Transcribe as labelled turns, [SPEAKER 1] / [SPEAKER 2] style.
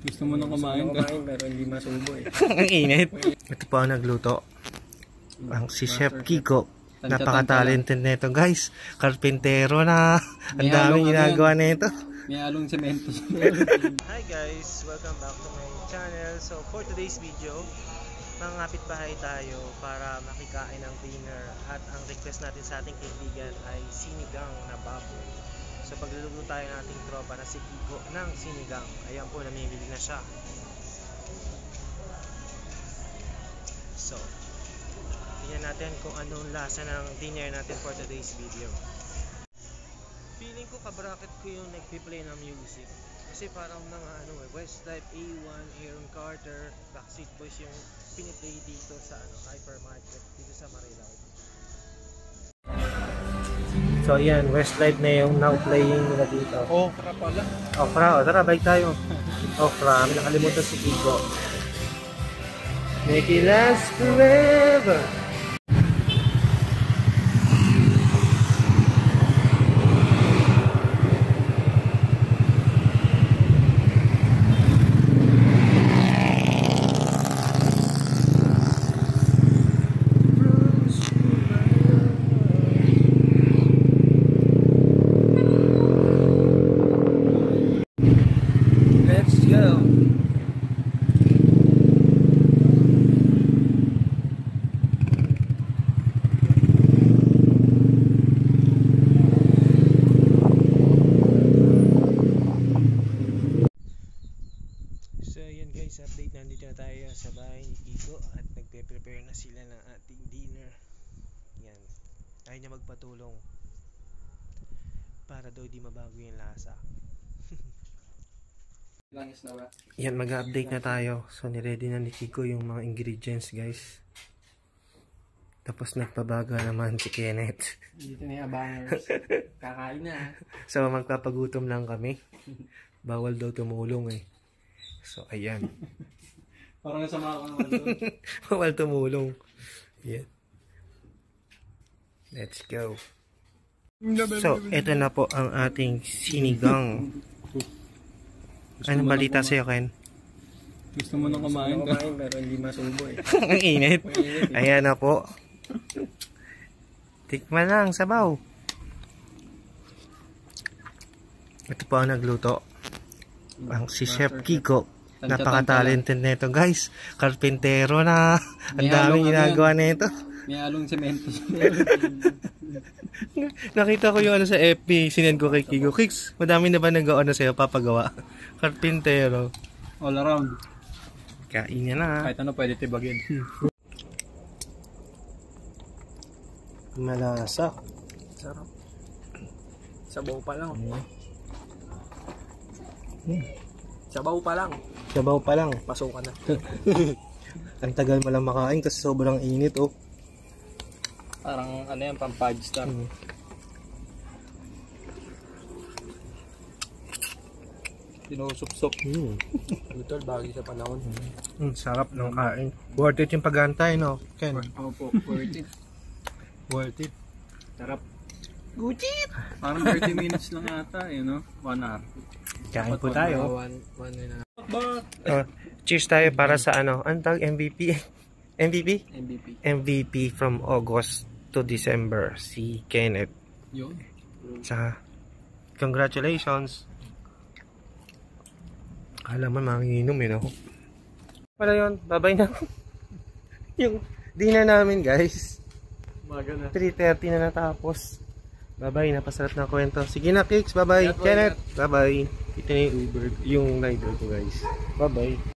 [SPEAKER 1] Gusto mo nang kumain ka?
[SPEAKER 2] Pero hindi masubo eh.
[SPEAKER 3] Ang init. Ito po ang nagluto. Ang si Chef Kiko. Napaka-talented nito guys. Karpintero na. Ang daming ginagawa nito.
[SPEAKER 1] May halong semento.
[SPEAKER 3] Hi guys! Welcome back to my channel. So for today's video, mangapit bahay tayo para makikain ng dinner. At ang request natin sa ating kaibigan ay sinigang na baboy. So pagluluto tayo ng ating tropa na si Kiko ng sinigang. Ayan po, namimili na siya. So tingnan natin kung anong lasa ng dinner natin for today's video. Feeling ko kabraket ko yung nagpi-play ng music. Kasi parang mga Westlife, A1, Aaron Carter, Backstreet Boys yung piniplay dito sa hypermarket dito sa Marilao. So yan, Westlife na yung now playing nila dito.
[SPEAKER 1] Okra pala.
[SPEAKER 3] Okra, tara balik tayo. Okra, may nakalimutan si Kiko. Make it last forever. Update, nandito na tayo sa bahay ni Kiko at nagpe-prepare na sila ng ating dinner. Yan, ayaw niya magpatulong para daw di mabago yung lasa. Yan, mag-update na tayo. So niready na ni Kiko yung mga ingredients guys. Tapos nagpabaga naman si Kenneth.
[SPEAKER 1] Dito na yung abangers. Kakain na.
[SPEAKER 3] So magpapagutom lang kami. Bawal daw tumulong eh. So, ayan.
[SPEAKER 1] Parang nasama ako naman doon.
[SPEAKER 3] Bawal tumulong. Yan. Let's go. So, ito na po ang ating sinigang. Anong balita sa'yo, Ken?
[SPEAKER 1] Gusto mo nang kumain ka?
[SPEAKER 2] Pero hindi masubo eh.
[SPEAKER 3] Ang init. Ayan na po. Tikman lang, sabaw. Ito po ang nagluto. Ang si Chef Kiko. Napaka-talented nito guys. Karpintero na. Ang daming ginagawa nito.
[SPEAKER 1] May halong semento.
[SPEAKER 3] Nakita ko yung sa FB. Sinend ko kay Kiko. Kiks, madami na ba nag-ano sa'yo papagawa? Karpintero.
[SPEAKER 1] All around.
[SPEAKER 3] Kain niya na.
[SPEAKER 1] Kahit ano pwede tibagin.
[SPEAKER 3] Malasa.
[SPEAKER 2] Sarap. Sabaw pa lang. Sabaw pa lang.
[SPEAKER 3] Sabaw pa lang.
[SPEAKER 2] Pasok ka na.
[SPEAKER 3] Ang tagal mo lang makain kasi sobrang init oh.
[SPEAKER 1] Parang ano yan, pang 5 star. Sinusup-sup.
[SPEAKER 2] Ito, bagay sa panahon.
[SPEAKER 3] Sarap ng kain. Worth it yung pag-antay no? Ken?
[SPEAKER 1] Opo, worth it.
[SPEAKER 3] Worth it.
[SPEAKER 1] Sarap.
[SPEAKER 3] Gucit!
[SPEAKER 1] Parang 30 minutes lang ata, you know? 1 hour.
[SPEAKER 3] Kain po tayo. Cheers tayo para sa ano? Ang tawag MVP? MVP?
[SPEAKER 1] MVP.
[SPEAKER 3] MVP from August to December. Si Kenneth.
[SPEAKER 1] Yun.
[SPEAKER 3] Sa congratulations. Kala man manginginom eh no? Wala yun. Bye-bye na. Yung dinner namin guys.
[SPEAKER 1] Maga na.
[SPEAKER 3] 3:30 na natapos. Bye-bye, napasarap na kwento. Sige na, Kicks. Bye-bye. Kenneth. Bye-bye. Ito na yung Uber, yung rider ko, guys. Bye-bye.